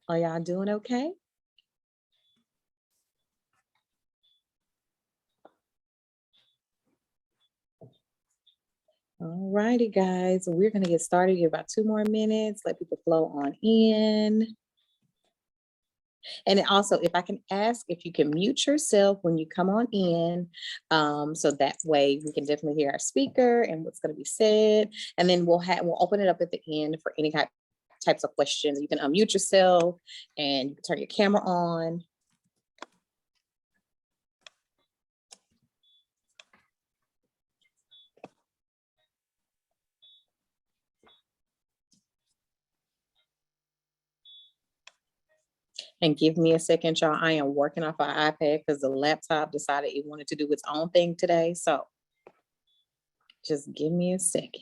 Are y'all doing okay? All righty, guys. We're going to get started in about 2 more minutes. Let people flow on in. And also, if I can ask if you can mute yourself when you come on in, so that way we can definitely hear our speaker and what's going to be said. And then we'll open it up at the end for any types of questions. You can unmute yourself and you can turn your camera on. And give me a second, y'all. I am working off our iPad because the laptop decided it wanted to do its own thing today. So just give me a second.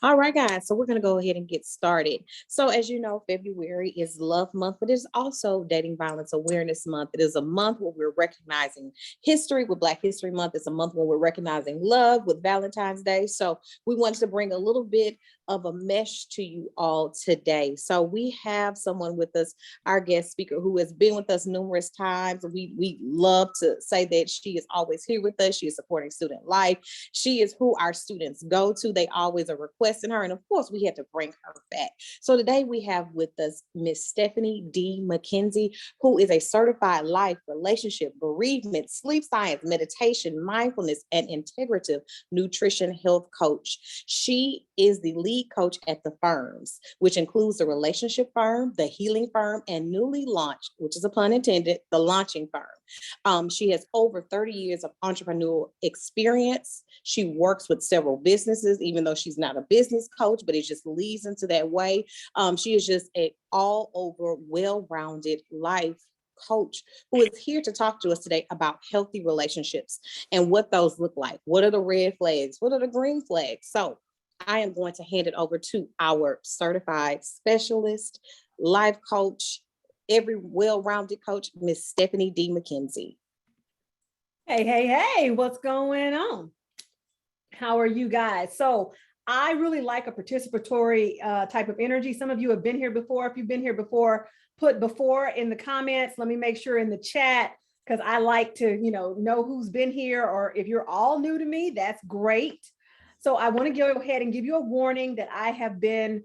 All right, guys, so we're going to go ahead and get started. So as you know, February is Love Month, but it's also Dating Violence Awareness Month. It is a month where we're recognizing history with Black History Month. It's a month where we're recognizing love with Valentine's Day. So we wanted to bring a little bit of a mesh to you all today. So we have someone with us, our guest speaker, who has been with us numerous times. We love to say that she is always here with us. She is supporting student life. She is who our students go to. They always are requesting her. And of course, we had to bring her back. So today we have with us Miss Stephanie D Mckenzie, who is a certified life, relationship, bereavement, sleep science, meditation, mindfulness, and integrative nutrition health coach. She is the lead coach at the firms, which includes the relationship firm, the healing firm, and newly launched, which is a pun intended, the launching firm. She has over 30 years of entrepreneurial experience. She works with several businesses, even though she's not a business coach, but it just leads into that way. She is just an all over well-rounded life coach who is here to talk to us today about healthy relationships and what those look like. What are the red flags? What are the green flags? So I am going to hand it over to our certified specialist, life coach, every well-rounded coach, Miss Stephanie D Mckenzie. Hey, what's going on? How are you guys? So I really like a participatory type of energy. Some of you have been here before. If you've been here before, put before in the comments. Let me make sure in the chat, because I like to, know who's been here, or if you're all new to me, that's great. So I want to go ahead and give you a warning that I have been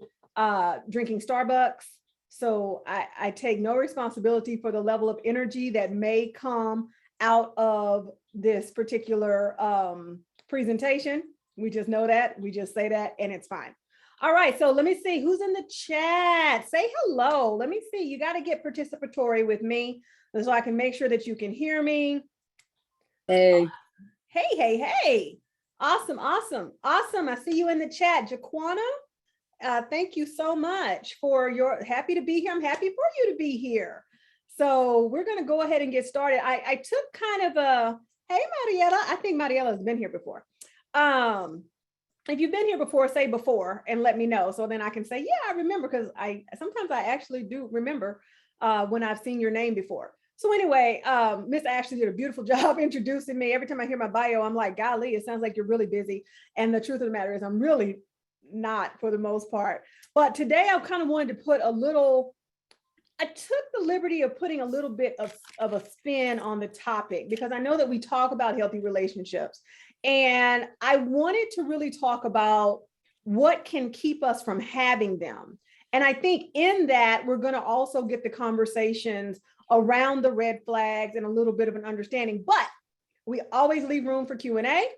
drinking Starbucks. So I take no responsibility for the level of energy that may come out of this particular presentation. We just know that, we just say that, and it's fine. All right, so let me see who's in the chat. Say hello. Let me see. You got to get participatory with me so I can make sure that you can hear me. Hey. Hey. Awesome. I see you in the chat, Jaquana. Thank you so much for your happy to be here. I'm happy for you to be here. So we're going to go ahead and get started. I took kind of a, hey, Mariela. I think Mariella's been here before. If you've been here before, say before and let me know. So then I can say, yeah, I remember, because sometimes I actually do remember when I've seen your name before. So anyway, Miss Ashley did a beautiful job introducing me. Every time I hear my bio, I'm like, golly, it sounds like you're really busy. And the truth of the matter is I'm really not, for the most part. But today I kind of wanted to put I took the liberty of putting a little bit of a spin on the topic, because I know that we talk about healthy relationships. And I wanted to really talk about what can keep us from having them. And I think in that, we're going to also get the conversations around the red flags and a little bit of an understanding, but we always leave room for Q&A.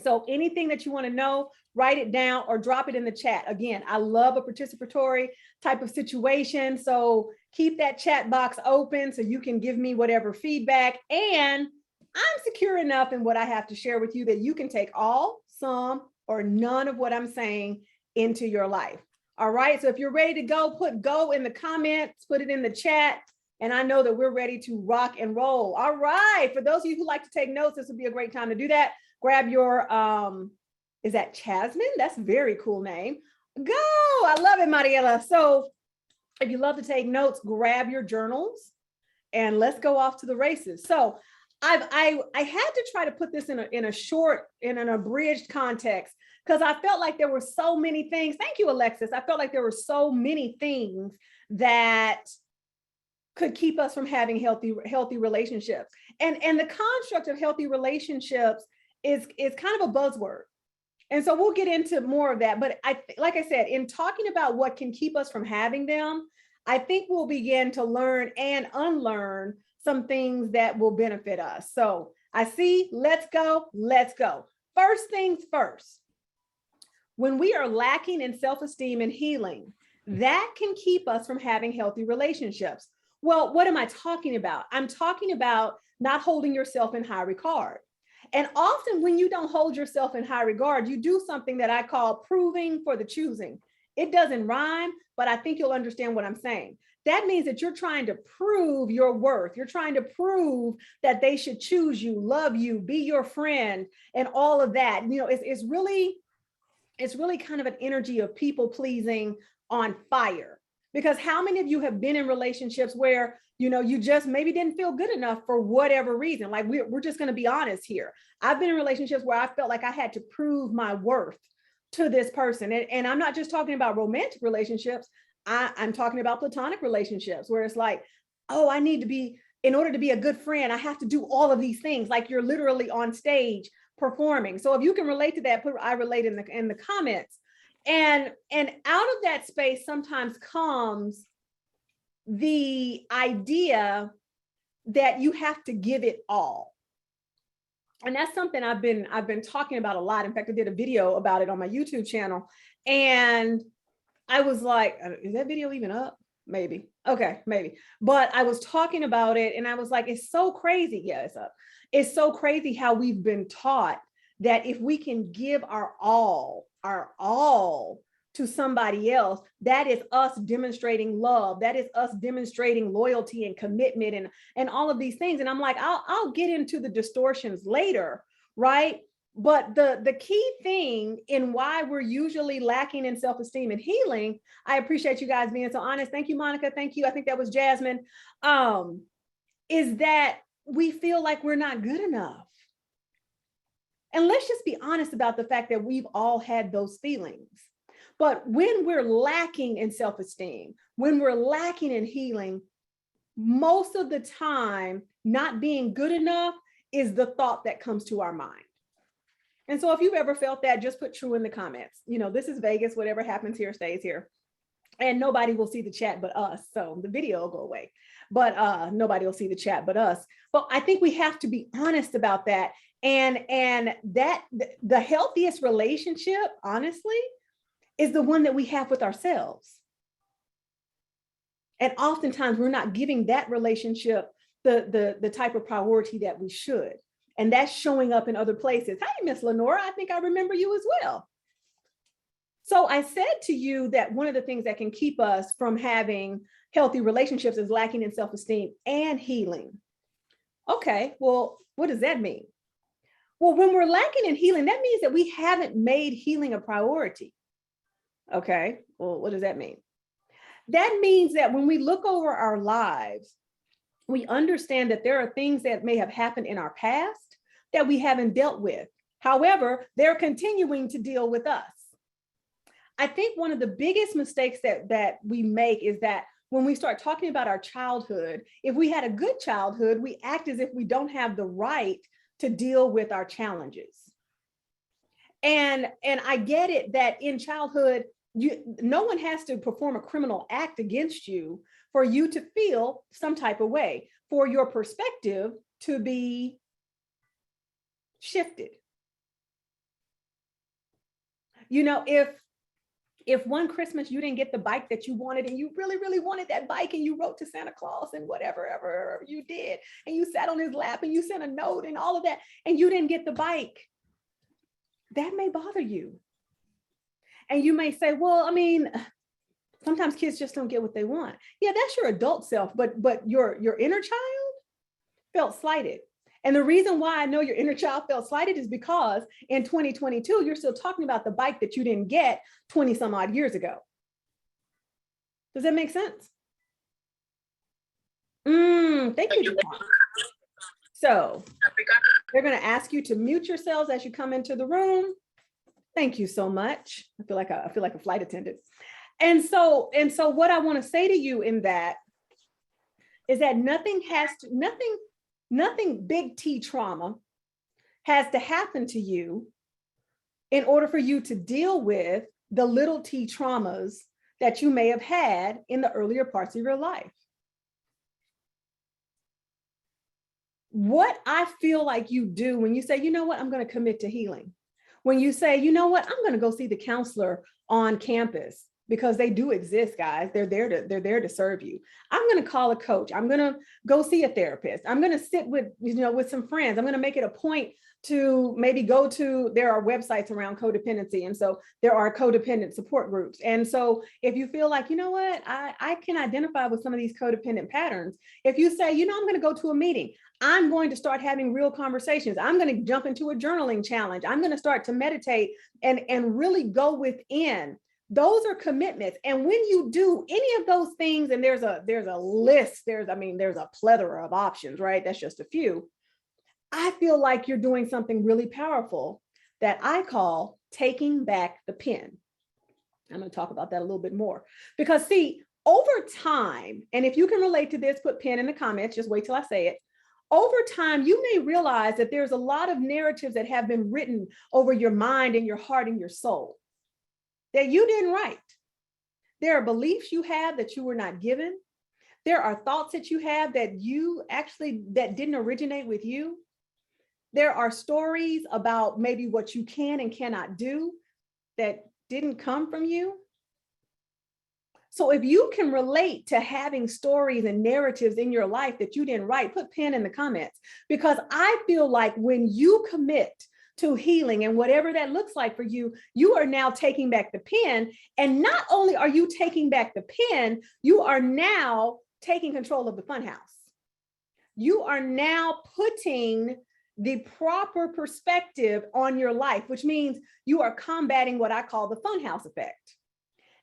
So anything that you want to know, write it down or drop it in the chat. Again, I love a participatory type of situation. So keep that chat box open so you can give me whatever feedback. And I'm secure enough in what I have to share with you that you can take all, some, or none of what I'm saying into your life. All right. So if you're ready to go, put go in the comments, put it in the chat. And I know that we're ready to rock and roll. All right. For those of you who like to take notes, this would be a great time to do that. Grab your, is that Chasmin? That's a very cool name. Go. I love it, Mariela. So if you love to take notes, grab your journals and let's go off to the races. So I had to try to put this in an abridged context, because I felt like there were so many things. Thank you, Alexis. I felt like there were so many things that could keep us from having healthy relationships. And the construct of healthy relationships is kind of a buzzword. And so we'll get into more of that. But like I said, in talking about what can keep us from having them, I think we'll begin to learn and unlearn some things that will benefit us. So I see, let's go. First things first, when we are lacking in self-esteem and healing, that can keep us from having healthy relationships. Well, what am I talking about? I'm talking about not holding yourself in high regard. And often when you don't hold yourself in high regard, you do something that I call proving for the choosing. It doesn't rhyme, but I think you'll understand what I'm saying. That means that you're trying to prove your worth. You're trying to prove that they should choose you, love you, be your friend, and all of that. You know, it's really kind of an energy of people pleasing on fire. Because how many of you have been in relationships where, you know, you just maybe didn't feel good enough for whatever reason? Like we're just going to be honest here. I've been in relationships where I felt like I had to prove my worth to this person. And I'm not just talking about romantic relationships. I'm talking about platonic relationships where it's like, oh, in order to be a good friend, I have to do all of these things. Like you're literally on stage performing. So if you can relate to that, put I relate in the comments. And out of that space sometimes comes the idea that you have to give it all. And that's something I've been talking about a lot. In fact, I did a video about it on my YouTube channel. And I was like, is that video even up? Maybe. Okay, maybe. But I was talking about it and I was like, it's so crazy. Yeah, it's up. It's so crazy how we've been taught that if we can give our all to somebody else, that is us demonstrating love. That is us demonstrating loyalty and commitment and all of these things. And I'm like, I'll get into the distortions later, right? But the key thing in why we're usually lacking in self-esteem and healing, I appreciate you guys being so honest. Thank you, Monica. Thank you. I think that was Jasmine. Is that we feel like we're not good enough. And let's just be honest about the fact that we've all had those feelings. But when we're lacking in self-esteem, when we're lacking in healing, most of the time, not being good enough is the thought that comes to our mind. And so if you've ever felt that, just put true in the comments. You know, this is Vegas. Whatever happens here stays here. And nobody will see the chat but us. So the video will go away. But nobody will see the chat but us. But I think we have to be honest about that. And that the healthiest relationship, honestly, is the one that we have with ourselves. And oftentimes we're not giving that relationship the type of priority that we should. And that's showing up in other places. Hey, Miss Lenora, I think I remember you as well. So I said to you that one of the things that can keep us from having healthy relationships is lacking in self-esteem and healing. Okay, well, what does that mean? Well, when we're lacking in healing, that means that we haven't made healing a priority. Okay, well, what does that mean? That means that when we look over our lives, we understand that there are things that may have happened in our past that we haven't dealt with. However, they're continuing to deal with us. I think one of the biggest mistakes that we make is that when we start talking about our childhood, if we had a good childhood, we act as if we don't have the right to deal with our challenges. And I get it that in childhood, no one has to perform a criminal act against you for you to feel some type of way, for your perspective to be shifted. You know, if one Christmas you didn't get the bike that you wanted and you really, really wanted that bike and you wrote to Santa Claus and whatever ever you did, and you sat on his lap and you sent a note and all of that, and you didn't get the bike, that may bother you. And you may say, well, I mean, sometimes kids just don't get what they want. Yeah, that's your adult self, but your inner child felt slighted. And the reason why I know your inner child felt slighted is because in 2022, you're still talking about the bike that you didn't get 20 some odd years ago. Does that make sense? Thank you. So they're going to ask you to mute yourselves as you come into the room. Thank you so much. I feel like a flight attendant. And so what I want to say to you in that is that nothing big T trauma has to happen to you in order for you to deal with the little T traumas that you may have had in the earlier parts of your life. What I feel like you do when you say, you know what, I'm going to commit to healing. When you say, you know what, I'm going to go see the counselor on campus, because they do exist, guys. They're there to serve you. I'm going to call a coach. I'm going to go see a therapist. I'm going to sit with some friends. I'm going to make it a point to maybe there are websites around codependency. And so there are codependent support groups. And so if you feel like, you know what, I can identify with some of these codependent patterns. If you say, I'm going to go to a meeting, I'm going to start having real conversations. I'm going to jump into a journaling challenge. I'm going to start to meditate and really go within. Those are commitments. And when you do any of those things, and there's a list, there's a plethora of options, right? That's just a few. I feel like you're doing something really powerful that I call taking back the pen. I'm going to talk about that a little bit more, because see, over time, and if you can relate to this, put pen in the comments, just wait till I say it. Over time, you may realize that there's a lot of narratives that have been written over your mind and your heart and your soul that you didn't write. There are beliefs you have that you were not given. There are thoughts that you have that didn't originate with you. There are stories about maybe what you can and cannot do that didn't come from you. So if you can relate to having stories and narratives in your life that you didn't write, put pen in the comments, because I feel like when you commit to healing and whatever that looks like for you, you are now taking back the pen. And not only are you taking back the pen, you are now taking control of the funhouse. You are now putting the proper perspective on your life, which means you are combating what I call the funhouse effect.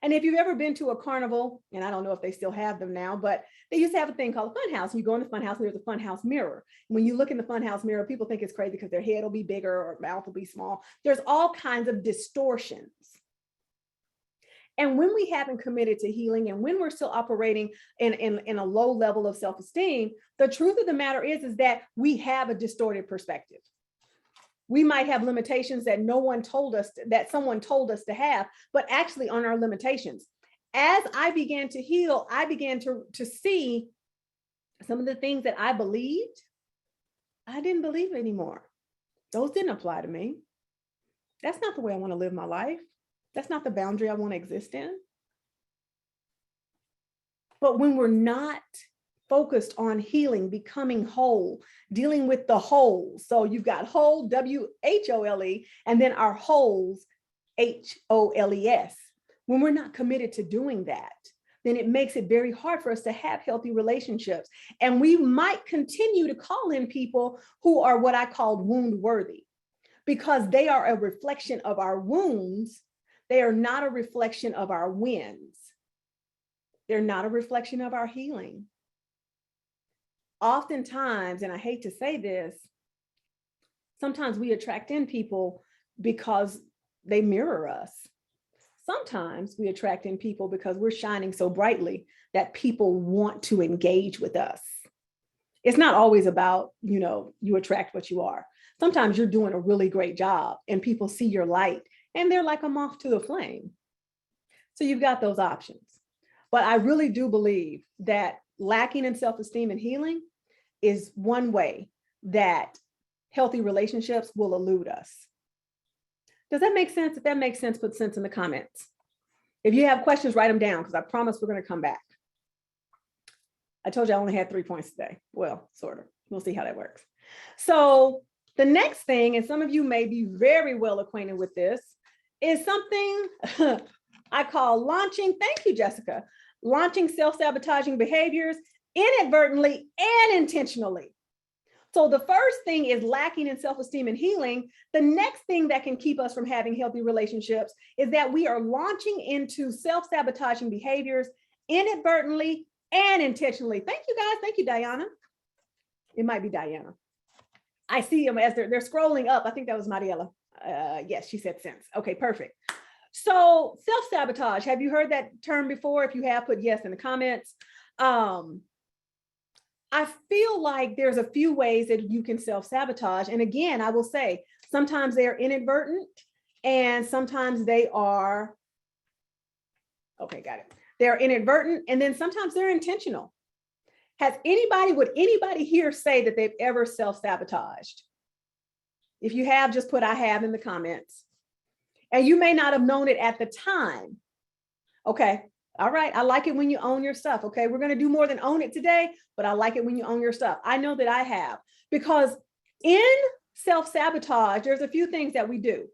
And if you've ever been to a carnival, and I don't know if they still have them now, but they used to have a thing called a funhouse. And you go in the funhouse and there's a funhouse mirror. When you look in the funhouse mirror, people think it's crazy because their head will be bigger or mouth will be small. There's all kinds of distortions. And when we haven't committed to healing, and when we're still operating in a low level of self-esteem, the truth of the matter is that we have a distorted perspective. We might have limitations that someone told us to have, but actually on our limitations. As I began to heal, I began to see some of the things that I believed, I didn't believe anymore. Those didn't apply to me. That's not the way I want to live my life. That's not the boundary I want to exist in. But when we're not focused on healing, becoming whole, dealing with the holes. So you've got whole, W-H-O-L-E, and then our holes, H-O-L-E-S. When we're not committed to doing that, then it makes it very hard for us to have healthy relationships. And we might continue to call in people who are what I called wound worthy, because they are a reflection of our wounds. They are not a reflection of our wins. They're not a reflection of our healing. Oftentimes, and I hate to say this, sometimes we attract in people because they mirror us. Sometimes we attract in people because we're shining so brightly that people want to engage with us. It's not always about, you attract what you are. Sometimes you're doing a really great job and people see your light and they're like a moth to the flame. So you've got those options. But I really do believe that lacking in self-esteem and healing is one way that healthy relationships will elude us. Does that make sense? If that makes sense, put sense in the comments. If you have questions, write them down, because I promise we're going to come back. I told you I only had 3 points today. Well, sort of. We'll see how that works. So the next thing, and some of you may be very well acquainted with this, is something I call launching, thank you, Jessica, launching self-sabotaging behaviors inadvertently and intentionally. So the first thing is lacking in self-esteem and healing. The next thing that can keep us from having healthy relationships is that we are launching into self-sabotaging behaviors inadvertently and intentionally. Thank you, guys. Thank you, Diana. It might be Diana. I see them as they're scrolling up. I think that was Mariela. Yes, she said sense. Okay, perfect. So self-sabotage, have you heard that term before? If you have, put yes in the comments. I feel like there's a few ways that you can self-sabotage. And again, I will say, sometimes they are inadvertent and sometimes they are, okay, got it. They're inadvertent and then sometimes they're intentional. Would anybody here say that they've ever self-sabotaged? If you have, just put I have in the comments. And you may not have known it at the time. Okay. All right. I like it when you own your stuff. Okay. We're going to do more than own it today, but I like it when you own your stuff. I know that I have, because in self-sabotage, there's a few things that we do.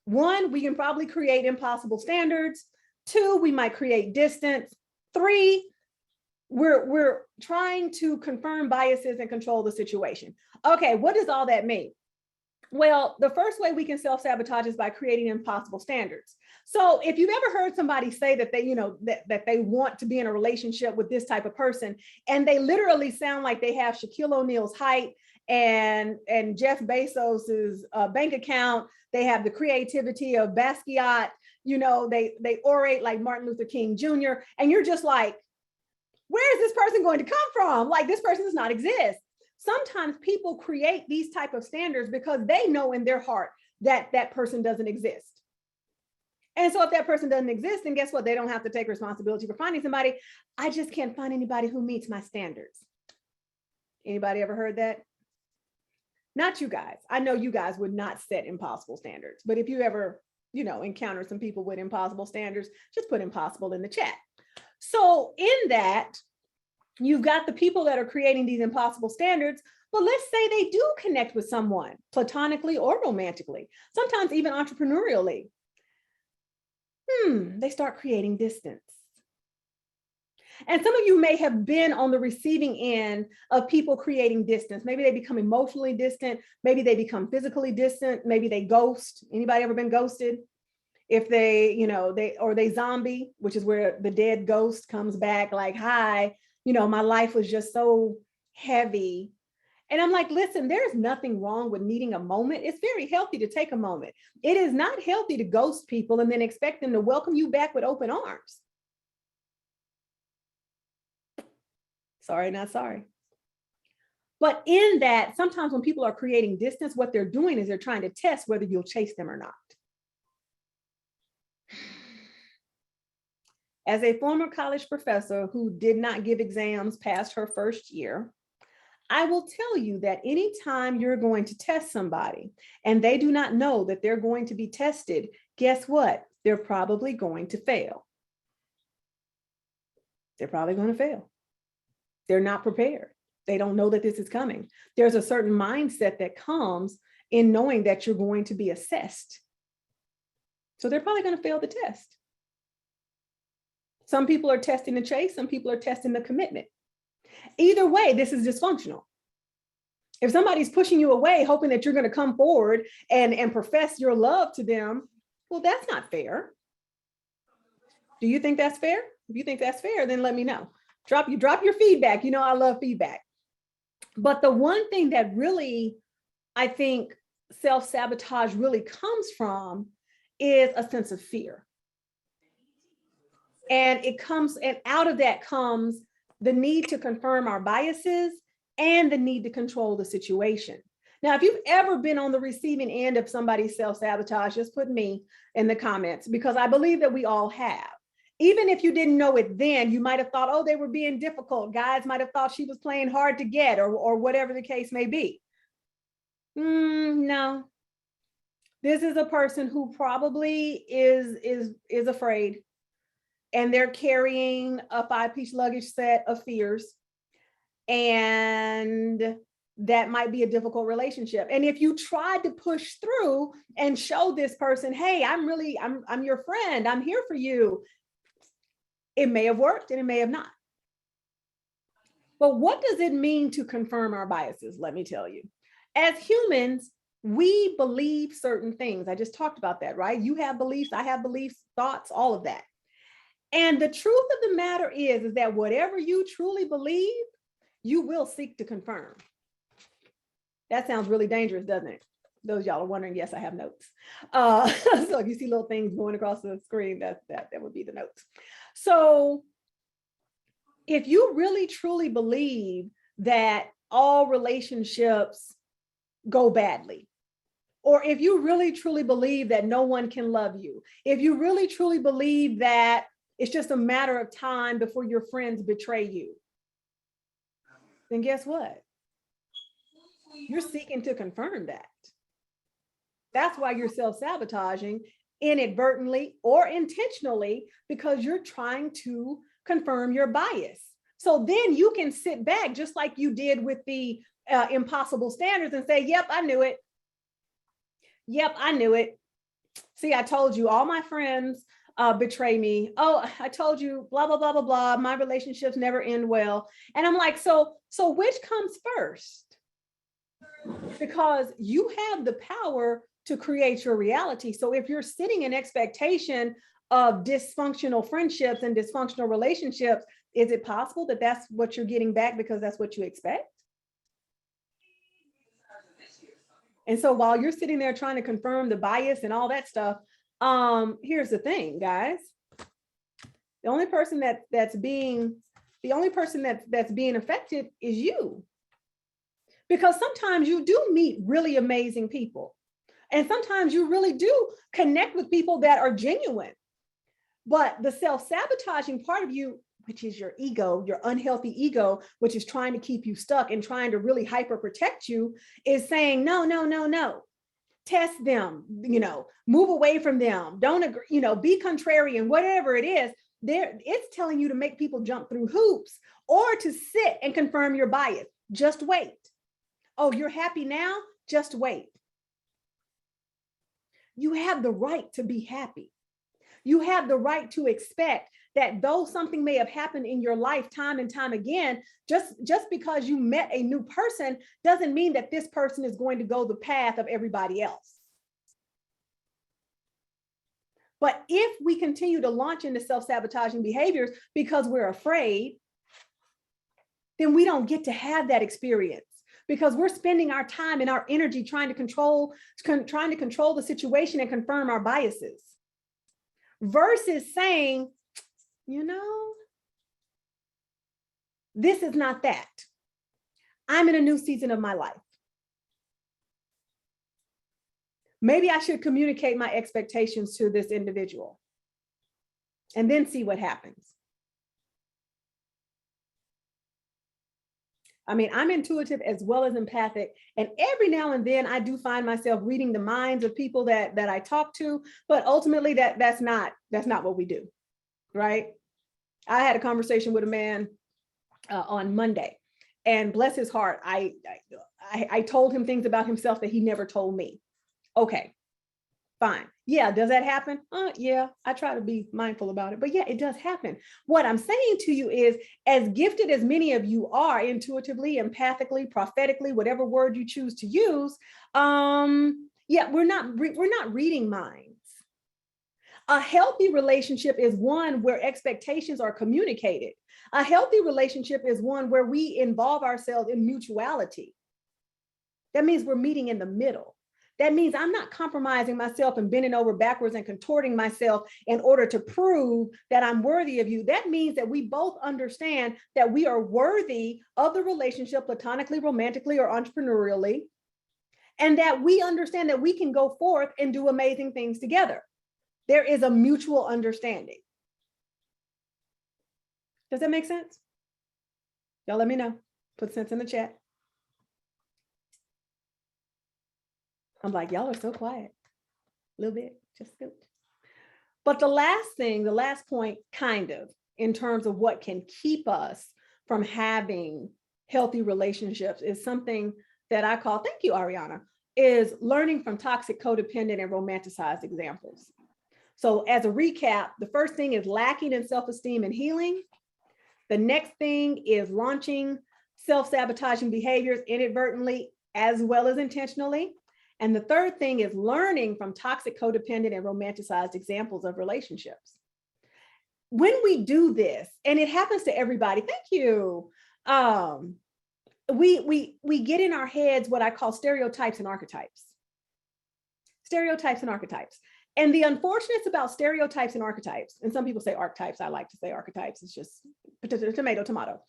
One, we can probably create impossible standards. Two, we might create distance. Three, we're trying to confirm biases and control the situation. Okay. What does all that mean? Well, the first way we can self-sabotage is by creating impossible standards. So if you've ever heard somebody say that they, that they want to be in a relationship with this type of person, and they literally sound like they have Shaquille O'Neal's height and Jeff Bezos's bank account, they have the creativity of Basquiat, they orate like Martin Luther King Jr., and you're just like, where is this person going to come from? Like, this person does not exist. Sometimes people create these type of standards because they know in their heart that that person doesn't exist. And so if that person doesn't exist, then guess what? They don't have to take responsibility for finding somebody. I just can't find anybody who meets my standards. Anybody ever heard that? Not you guys. I know you guys would not set impossible standards, but if you ever, encounter some people with impossible standards, just put impossible in the chat. So in that, you've got the people that are creating these impossible standards, but let's say they do connect with someone platonically or romantically, sometimes even entrepreneurially. They start creating distance. And some of you may have been on the receiving end of people creating distance. Maybe they become emotionally distant. Maybe they become physically distant. Maybe they ghost. Anybody ever been ghosted? If they, they zombie, which is where the dead ghost comes back like, hi, my life was just so heavy. And I'm like, listen, there's nothing wrong with needing a moment. It's very healthy to take a moment. It is not healthy to ghost people and then expect them to welcome you back with open arms. Sorry, not sorry. But in that, sometimes when people are creating distance, what they're doing is they're trying to test whether you'll chase them or not. As a former college professor who did not give exams past her first year, I will tell you that anytime you're going to test somebody and they do not know that they're going to be tested, guess what? They're probably going to fail. They're probably going to fail. They're not prepared. They don't know that this is coming. There's a certain mindset that comes in knowing that you're going to be assessed. So they're probably going to fail the test. Some people are testing the chase. Some people are testing the commitment. Either way, this is dysfunctional. If somebody's pushing you away, hoping that you're going to come forward and profess your love to them, well, that's not fair. Do you think that's fair? If you think that's fair, then let me know. Drop your feedback. I love feedback. But the one thing that really, I think self-sabotage really comes from is a sense of fear. And out of that comes the need to confirm our biases and the need to control the situation. Now, if you've ever been on the receiving end of somebody's self-sabotage, just put me in the comments, because I believe that we all have. Even if you didn't know it then, you might have thought, oh, they were being difficult. Guys might have thought she was playing hard to get, or whatever the case may be. No. This is a person who probably is afraid. And they're carrying a 5-piece luggage set of fears. And that might be a difficult relationship. And if you tried to push through and show this person, hey, I'm your friend, I'm here for you, it may have worked and it may have not. But what does it mean to confirm our biases? Let me tell you. As humans, we believe certain things. I just talked about that, right? You have beliefs, I have beliefs, thoughts, all of that. And the truth of the matter is that whatever you truly believe, you will seek to confirm. That sounds really dangerous, doesn't it? Those y'all are wondering, yes, I have notes. So if you see little things going across the screen, that would be the notes. So if you really truly believe that all relationships go badly, or if you really truly believe that no one can love you, if you really truly believe that it's just a matter of time before your friends betray you, then guess what? You're seeking to confirm that. That's why you're self-sabotaging inadvertently or intentionally, because you're trying to confirm your bias. So then you can sit back just like you did with the impossible standards and say, yep, I knew it. Yep, I knew it. See, I told you all my friends betray me. Oh, I told you, blah, blah, blah, blah, blah. My relationships never end well. And I'm like, so which comes first? Because you have the power to create your reality. So if you're sitting in expectation of dysfunctional friendships and dysfunctional relationships, is it possible that that's what you're getting back because that's what you expect? And so while you're sitting there trying to confirm the bias and all that stuff, here's the thing, guys. The only person that's being affected is you. Because sometimes you do meet really amazing people. And sometimes you really do connect with people that are genuine. But the self-sabotaging part of you, which is your ego, your unhealthy ego, which is trying to keep you stuck and trying to really hyper protect you, is saying, no, no, no, no. Test them, move away from them. Don't agree, be contrarian, whatever it is. It's telling you to make people jump through hoops or to sit and confirm your bias. Just wait. Oh, you're happy now? Just wait. You have the right to be happy. You have the right to expect that though something may have happened in your life time and time again, just because you met a new person doesn't mean that this person is going to go the path of everybody else. But if we continue to launch into self-sabotaging behaviors because we're afraid, then we don't get to have that experience. Because we're spending our time and our energy trying to control the situation and confirm our biases, versus saying, this is not that. I'm in a new season of my life. Maybe I should communicate my expectations to this individual and then see what happens. I mean, I'm intuitive as well as empathic. And every now and then I do find myself reading the minds of people that I talk to, but ultimately that's not what we do, right? I had a conversation with a man on Monday, and bless his heart, I told him things about himself that he never told me. Okay, fine. Yeah, does that happen? Yeah, I try to be mindful about it, but yeah, it does happen. What I'm saying to you is, as gifted as many of you are intuitively, empathically, prophetically, whatever word you choose to use, we're not reading minds. A healthy relationship is one where expectations are communicated. A healthy relationship is one where we involve ourselves in mutuality. That means we're meeting in the middle. That means I'm not compromising myself and bending over backwards and contorting myself in order to prove that I'm worthy of you. That means that we both understand that we are worthy of the relationship, platonically, romantically, or entrepreneurially, and that we understand that we can go forth and do amazing things together. There is a mutual understanding. Does that make sense? Y'all let me know. Put sense in the chat. I'm like, y'all are so quiet. A little bit, just a bit. But the last point, kind of, in terms of what can keep us from having healthy relationships is something that I call, thank you, Ariana, is learning from toxic, codependent, and romanticized examples. So as a recap, the first thing is lacking in self-esteem and healing. The next thing is launching self-sabotaging behaviors inadvertently as well as intentionally. And the third thing is learning from toxic, codependent, and romanticized examples of relationships. When we do this, and it happens to everybody, thank you. we get in our heads what I call stereotypes and archetypes. Stereotypes and archetypes. And the unfortunate about stereotypes and archetypes, and some people say archetypes, I like to say archetypes, it's just tomato,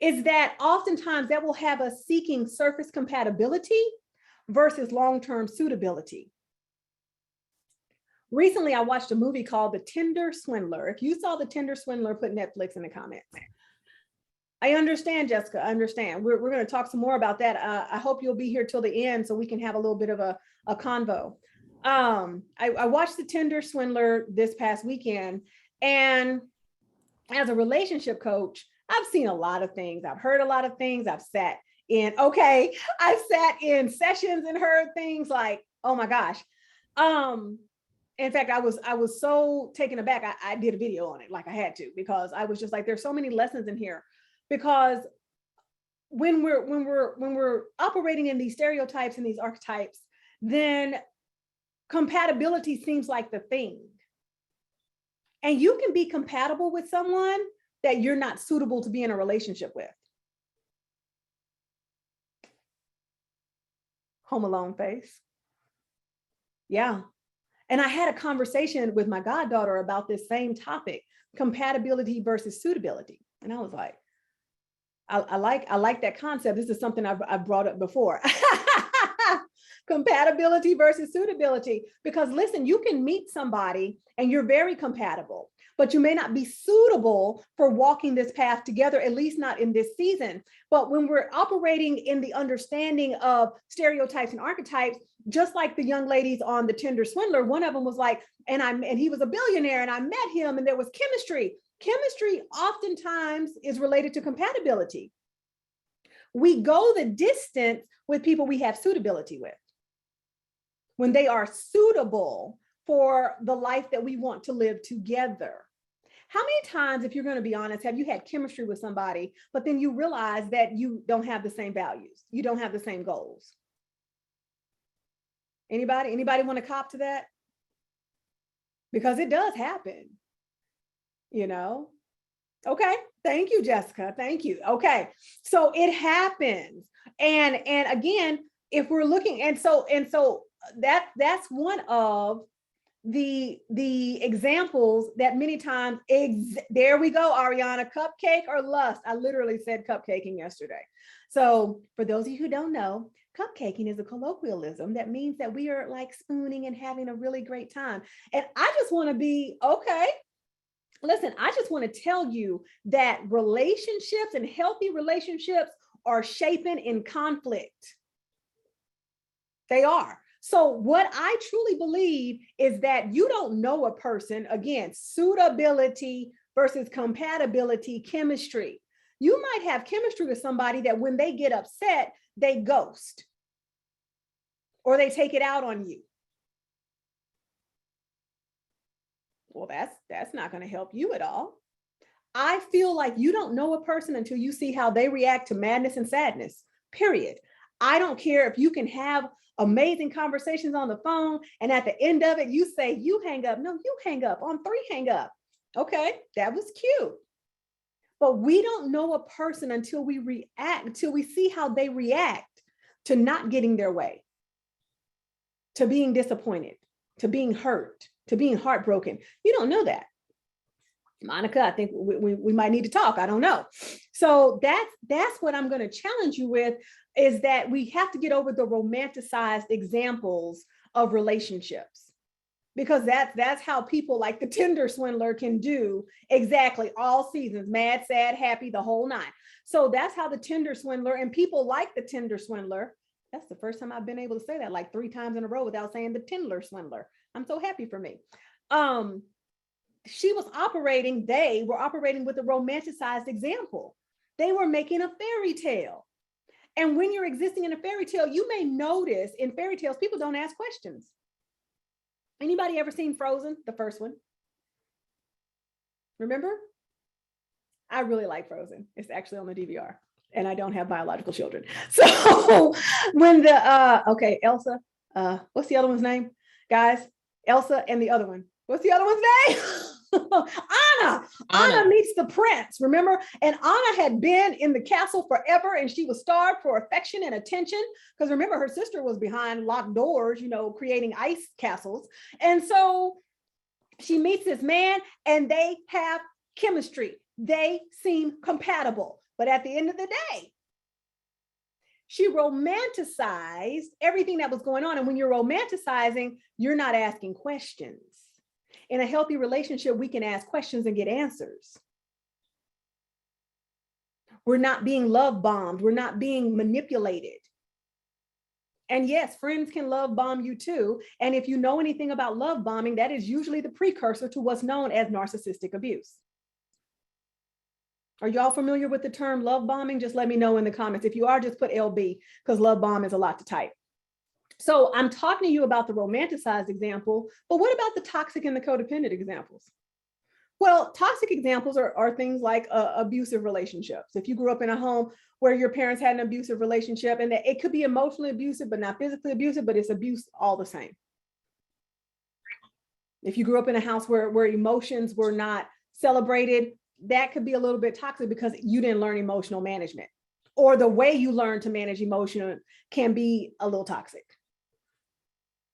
is that oftentimes that will have us seeking surface compatibility versus long-term suitability. Recently, I watched a movie called The Tinder Swindler. If you saw The Tinder Swindler, put Netflix in the comments. I understand, Jessica, I understand. We're going to talk some more about that. I hope you'll be here till the end so we can have a little bit of a convo. I watched The Tinder Swindler this past weekend, and as a relationship coach, I've seen a lot of things. I've heard a lot of things. I've sat in sessions and heard things like, oh my gosh. In fact, I was so taken aback. I did a video on it, like I had to, because I was just like, there's so many lessons in here. Because when we're operating in these stereotypes and these archetypes, then compatibility seems like the thing. And you can be compatible with someone that you're not suitable to be in a relationship with. Home Alone face. Yeah. And I had a conversation with my goddaughter about this same topic, compatibility versus suitability. And I was like, I like that concept. This is something I've brought up before. Compatibility versus suitability. Because listen, you can meet somebody and you're very compatible, but you may not be suitable for walking this path together, at least not in this season. But when we're operating in the understanding of stereotypes and archetypes, just like the young ladies on The Tinder Swindler, one of them was like, and he was a billionaire and I met him and there was chemistry. Chemistry oftentimes is related to compatibility. We go the distance with people we have suitability with, when they are suitable for the life that we want to live together. How many times, if you're going to be honest, have you had chemistry with somebody, but then you realize that you don't have the same values, you don't have the same goals? Anybody want to cop to that? Because it does happen. You know? Okay. Thank you, Jessica. Thank you. Okay. So it happens. And again, if we're looking, and so that's one of the examples that many times, there we go, Ariana, cupcake or lust. I literally said cupcaking yesterday. So for those of you who don't know, cupcaking is a colloquialism that means that we are like spooning and having a really great time. And I just want to be, okay, listen, I just want to tell you that relationships and healthy relationships are shaping in conflict. They are. So what I truly believe is that you don't know a person, again, suitability versus compatibility, chemistry. You might have chemistry with somebody that when they get upset, they ghost or they take it out on you. Well, that's not going to help you at all. I feel like you don't know a person until you see how they react to madness and sadness, period. I don't care if you can have amazing conversations on the phone and at the end of it, you say, you hang up. No, you hang up. On 3, hang up. Okay, that was cute. But we don't know a person until we react, until we see how they react to not getting their way, to being disappointed, to being hurt, to being heartbroken. You don't know that. Monica, I think we might need to talk. I don't know. So that's what I'm going to challenge you with, is that we have to get over the romanticized examples of relationships, because that's how people like the Tinder Swindler can do exactly all seasons, mad, sad, happy, the whole nine. So that's how the Tinder Swindler, and people like the Tinder Swindler. That's the first time I've been able to say that like 3 times in a row without saying the Tinder Swindler. I'm so happy for me. They were operating with a romanticized example. They were making a fairy tale. And when you're existing in a fairy tale, you may notice in fairy tales, people don't ask questions. Anybody ever seen Frozen, the first one? Remember? I really like Frozen. It's actually on the DVR, and I don't have biological children. So when Elsa, what's the other one's name? Guys, Elsa and the other one. What's the other one's name? Anna meets the prince, remember? And Anna had been in the castle forever, and she was starved for affection and attention. Because remember, her sister was behind locked doors, creating ice castles. And so she meets this man, and they have chemistry. They seem compatible. But at the end of the day, she romanticized everything that was going on. And when you're romanticizing, you're not asking questions. In a healthy relationship, we can ask questions and get answers. We're not being love bombed. We're not being manipulated. And yes, friends can love bomb you too. And if you know anything about love bombing, that is usually the precursor to what's known as narcissistic abuse. Are y'all familiar with the term love bombing? Just let me know in the comments. If you are, just put LB, because love bomb is a lot to type. So I'm talking to you about the romanticized example, but what about the toxic and the codependent examples? Well, toxic examples are things like abusive relationships. If you grew up in a home where your parents had an abusive relationship, and that it could be emotionally abusive, but not physically abusive, but it's abuse all the same. If you grew up in a house where emotions were not celebrated, that could be a little bit toxic because you didn't learn emotional management, or the way you learn to manage emotion can be a little toxic.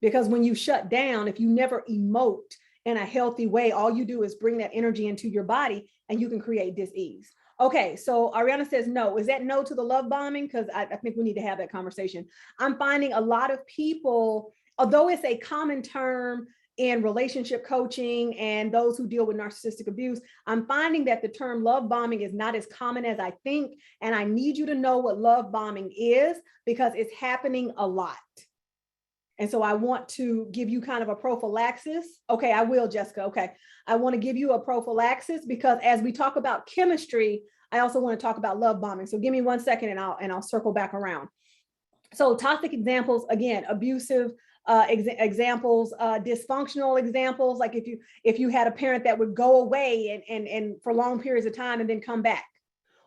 Because when you shut down, if you never emote in a healthy way, all you do is bring that energy into your body and you can create dis-ease. Okay, so Ariana says no. Is that no to the love bombing? Because I think we need to have that conversation. I'm finding a lot of people, although it's a common term in relationship coaching and those who deal with narcissistic abuse, I'm finding that the term love bombing is not as common as I think. And I need you to know what love bombing is, because it's happening a lot. And so I want to give you kind of a prophylaxis. Okay, I will, Jessica. Okay, I want to give you a prophylaxis because as we talk about chemistry, I also want to talk about love bombing. So give me 1 second and I'll circle back around. So toxic examples, again, abusive examples, dysfunctional examples, like if you had a parent that would go away and for long periods of time and then come back,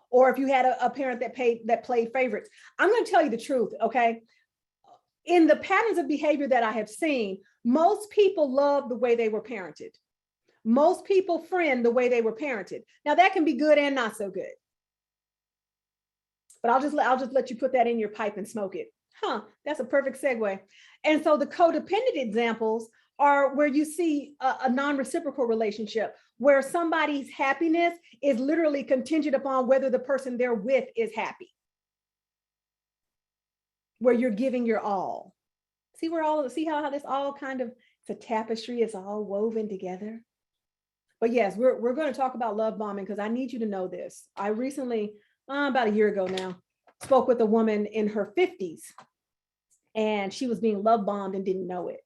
or if you had a parent that played favorites. I'm going to tell you the truth, okay? In the patterns of behavior that I have seen, most people love the way they were parented. Most people friend the way they were parented. Now that can be good and not so good. But I'll just let you put that in your pipe and smoke it. That's a perfect segue. And so the codependent examples are where you see a non-reciprocal relationship, where somebody's happiness is literally contingent upon whether the person they're with is happy. Where you're giving your all. See how this all kind of, it's a tapestry, it's all woven together. But yes, we're going to talk about love bombing because I need you to know this. I recently, about a year ago now, spoke with a woman in her 50s, and she was being love bombed and didn't know it.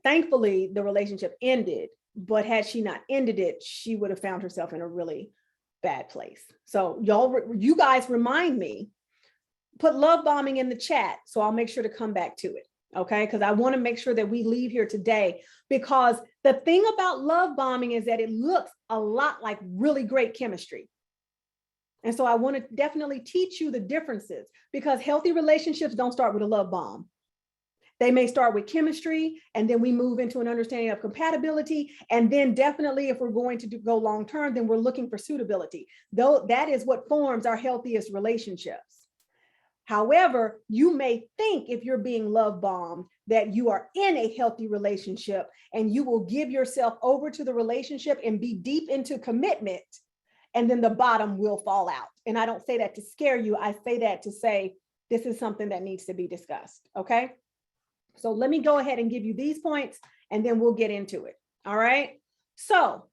Thankfully, the relationship ended, but had she not ended it, she would have found herself in a really bad place. So you guys remind me, put love bombing in the chat, so I'll make sure to come back to it, okay? Because I want to make sure that we leave here today, because the thing about love bombing is that it looks a lot like really great chemistry. And so I want to definitely teach you the differences, because healthy relationships don't start with a love bomb. They may start with chemistry, and then we move into an understanding of compatibility. And then definitely if we're going to go long-term, then we're looking for suitability. Though that is what forms our healthiest relationships. However, you may think if you're being love bombed that you are in a healthy relationship and you will give yourself over to the relationship and be deep into commitment, and then the bottom will fall out. And I don't say that to scare you. I say that to say this is something that needs to be discussed, okay? So let me go ahead and give you these points and then we'll get into it, all right? So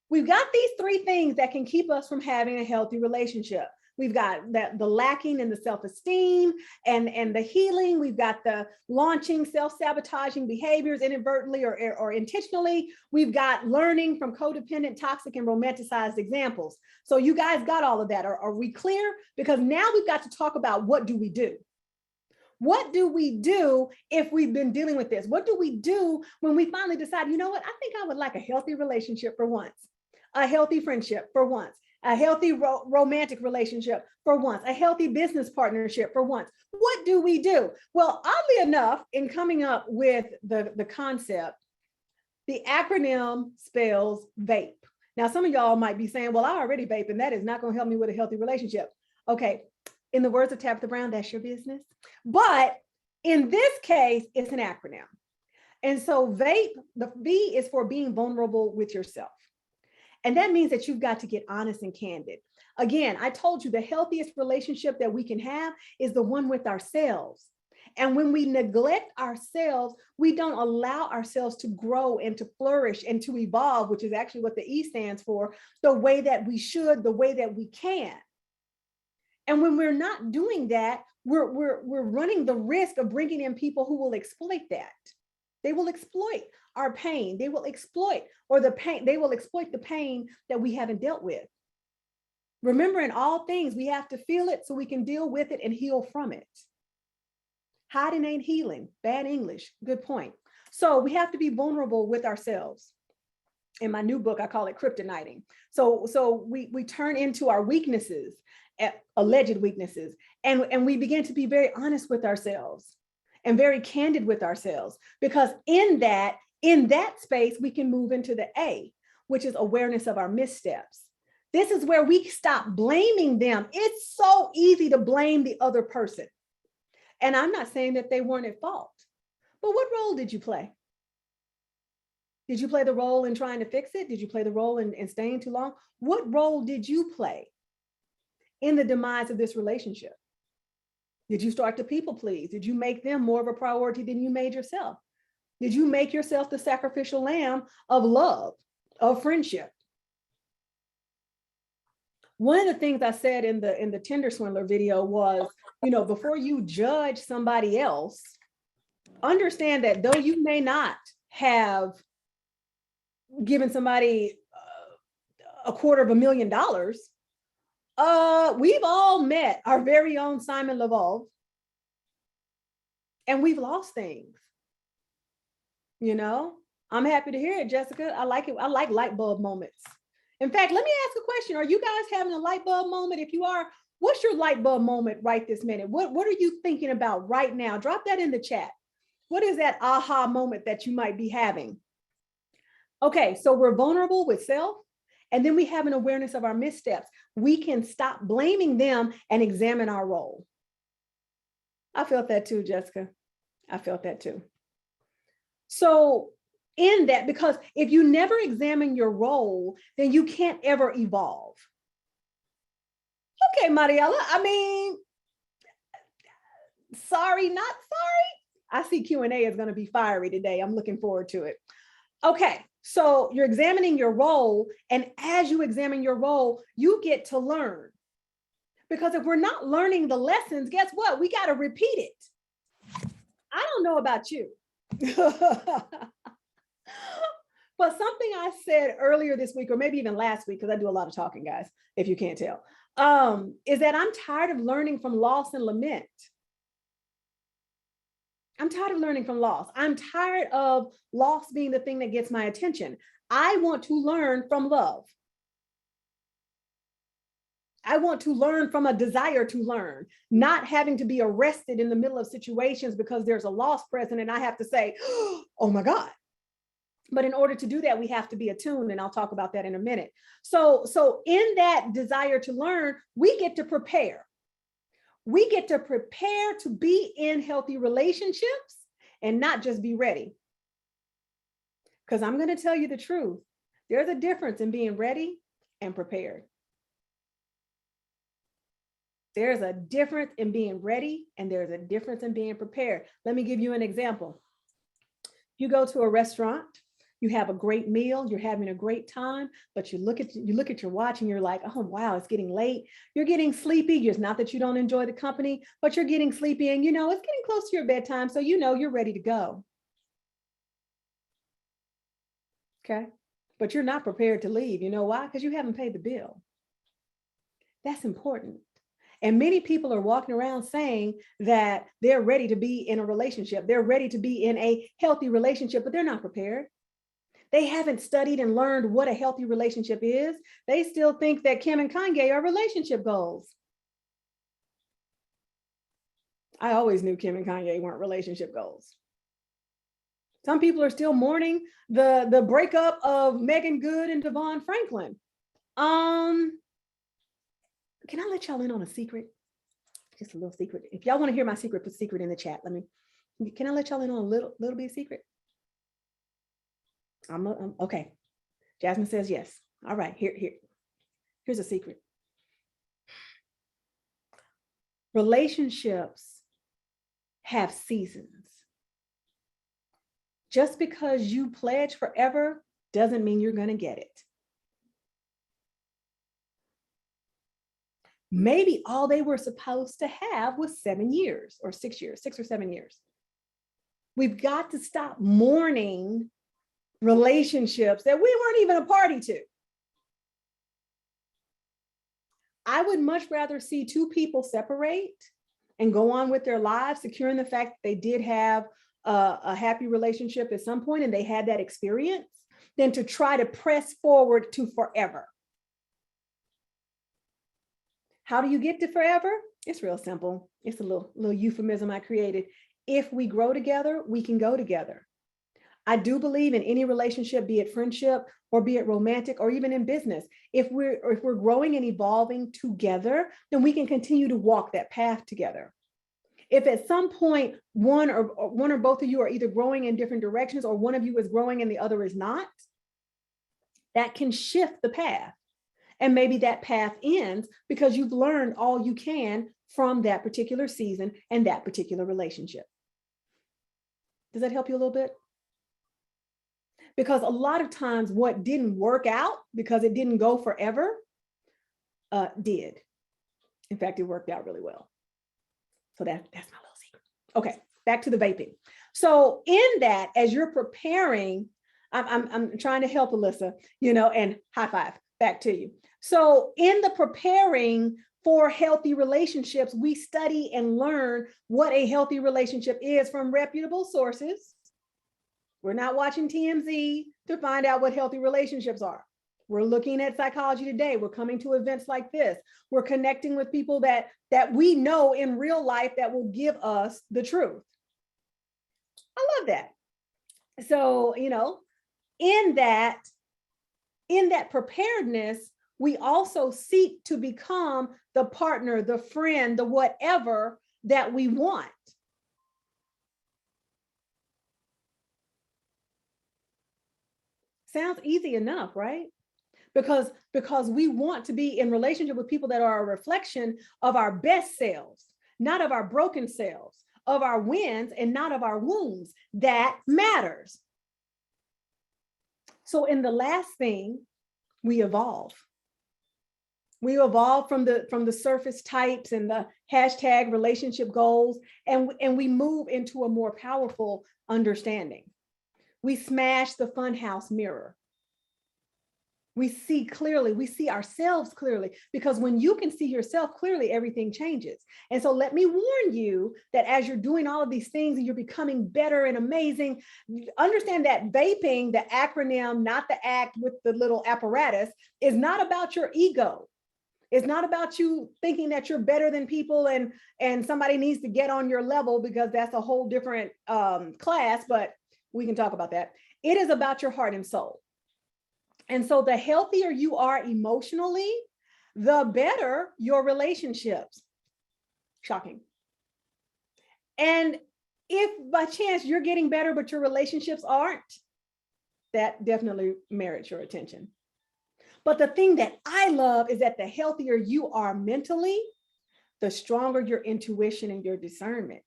we've got these 3 things that can keep us from having a healthy relationship. We've got the lacking in the self-esteem and the healing. We've got the launching self-sabotaging behaviors inadvertently or intentionally. We've got learning from codependent, toxic, and romanticized examples. So you guys got all of that. Are we clear? Because now we've got to talk about what do we do? What do we do if we've been dealing with this? What do we do when we finally decide, you know what, I think I would like a healthy relationship for once, a healthy friendship for once, a healthy romantic relationship for once, a healthy business partnership for once. What do we do? Well, oddly enough, in coming up with the concept, The acronym spells vape. Now, some of y'all might be saying, well, I already vape, and that is not going to help me with a healthy relationship. Okay. In the words of Tabitha Brown, that's your business. But in this case, it's an acronym. And so vape, the V is for being vulnerable with yourself. And that means that you've got to get honest and candid. Again, I told you the healthiest relationship that we can have is the one with ourselves. And when we neglect ourselves, we don't allow ourselves to grow and to flourish and to evolve, which is actually what the E stands for, the way that we should, the way that we can. And when we're not doing that, we're running the risk of bringing in people who will exploit that. They will exploit our pain. They will exploit they will exploit the pain that we haven't dealt with. Remember, in all things, we have to feel it so we can deal with it and heal from it. Hiding ain't healing. Bad English. Good point. So we have to be vulnerable with ourselves. In my new book, I call it kryptoniting. So we turn into our weaknesses, alleged weaknesses, and we begin to be very honest with ourselves and very candid with ourselves, because in that space, we can move into the A, which is awareness of our missteps. This is where we stop blaming them. It's so easy to blame the other person. And I'm not saying that they weren't at fault, but what role did you play? Did you play the role in trying to fix it? Did you play the role in staying too long? What role did you play in the demise of this relationship? Did you start to people please? Did you make them more of a priority than you made yourself? Did you make yourself the sacrificial lamb of love, of friendship? One of the things I said in the Tinder Swindler video was, before you judge somebody else, understand that though you may not have given somebody $250,000, we've all met our very own Simon Levov, and we've lost things. I'm happy to hear it, Jessica. I like it. I like light bulb moments. In fact, let me ask a question. Are you guys having a light bulb moment? If you are, what's your light bulb moment right this minute? What are you thinking about right now? Drop that in the chat. What is that aha moment that you might be having? Okay, so we're vulnerable with self, and then we have an awareness of our missteps. We can stop blaming them and examine our role. I felt that too, Jessica. I felt that too. So in that, because if you never examine your role, then you can't ever evolve. Okay, Mariela, sorry, not sorry. I see Q&A is going to be fiery today. I'm looking forward to it. Okay, so you're examining your role, and as you examine your role, you get to learn. Because if we're not learning the lessons, guess what? We got to repeat it. I don't know about you. But something I said earlier this week, or maybe even last week, because I do a lot of talking, guys, if you can't tell, is that I'm tired of learning from loss and lament. I'm tired of learning from loss. I'm tired of loss being the thing that gets my attention. I want to learn from love. I want to learn from a desire to learn, not having to be arrested in the middle of situations because there's a loss present and I have to say, oh my God. But in order to do that, we have to be attuned, and I'll talk about that in a minute. So in that desire to learn, we get to prepare. We get to prepare to be in healthy relationships and not just be ready. Because I'm going to tell you the truth. There's a difference in being ready and prepared. There's a difference in being ready, and there's a difference in being prepared. Let me give you an example. You go to a restaurant, you have a great meal, you're having a great time, but you look at your watch and you're like, oh, wow, it's getting late. You're getting sleepy. It's not that you don't enjoy the company, but you're getting sleepy, and it's getting close to your bedtime. So you're ready to go. Okay. But you're not prepared to leave. You know why? Because you haven't paid the bill. That's important. And many people are walking around saying that they're ready to be in a relationship. They're ready to be in a healthy relationship, but they're not prepared. They haven't studied and learned what a healthy relationship is. They still think that Kim and Kanye are relationship goals. I always knew Kim and Kanye weren't relationship goals. Some people are still mourning the breakup of Megan Good and Devon Franklin. Can I let y'all in on a secret? Just a little secret. If y'all want to hear my secret, put secret in the chat. Can I let y'all in on a little bit of secret? Okay. Jasmine says yes. All right, here's a secret. Relationships have seasons. Just because you pledge forever doesn't mean you're going to get it. Maybe all they were supposed to have was 7 years or 6 years, 6 or 7 years. We've got to stop mourning relationships that we weren't even a party to. I would much rather see two people separate and go on with their lives, securing the fact that they did have a happy relationship at some point and they had that experience, than to try to press forward to forever. How do you get to forever? It's real simple. It's a little euphemism I created. If we grow together, we can go together. I do believe in any relationship, be it friendship or be it romantic or even in business. If we're growing and evolving together, then we can continue to walk that path together. If at some point one or both of you are either growing in different directions or one of you is growing and the other is not, that can shift the path. And maybe that path ends because you've learned all you can from that particular season and that particular relationship. Does that help you a little bit? Because a lot of times what didn't work out because it didn't go forever did. In fact, it worked out really well. So that's my little secret. Okay, back to the vaping. So in that, as you're preparing, I'm trying to help Alyssa, and high five back to you. So in the preparing for healthy relationships, we study and learn what a healthy relationship is from reputable sources. We're not watching TMZ to find out what healthy relationships are. We're looking at Psychology Today. We're coming to events like this. We're connecting with people that we know in real life that will give us the truth. I love that. So, in that preparedness, we also seek to become the partner, the friend, the whatever that we want. Sounds easy enough, right? Because we want to be in relationship with people that are a reflection of our best selves, not of our broken selves, of our wins and not of our wounds. That matters. So in the last thing, we evolve. We evolve from the surface types and the hashtag relationship goals, and we move into a more powerful understanding. We smash the funhouse mirror. We see clearly, we see ourselves clearly, because when you can see yourself clearly, everything changes. And so let me warn you that as you're doing all of these things and you're becoming better and amazing, understand that vaping, the acronym, not the act with the little apparatus, is not about your ego. It's not about you thinking that you're better than people and somebody needs to get on your level, because that's a whole different class, but we can talk about that. It is about your heart and soul. And so the healthier you are emotionally, the better your relationships. Shocking. And if by chance you're getting better, but your relationships aren't, that definitely merits your attention. But the thing that I love is that the healthier you are mentally, the stronger your intuition and your discernment.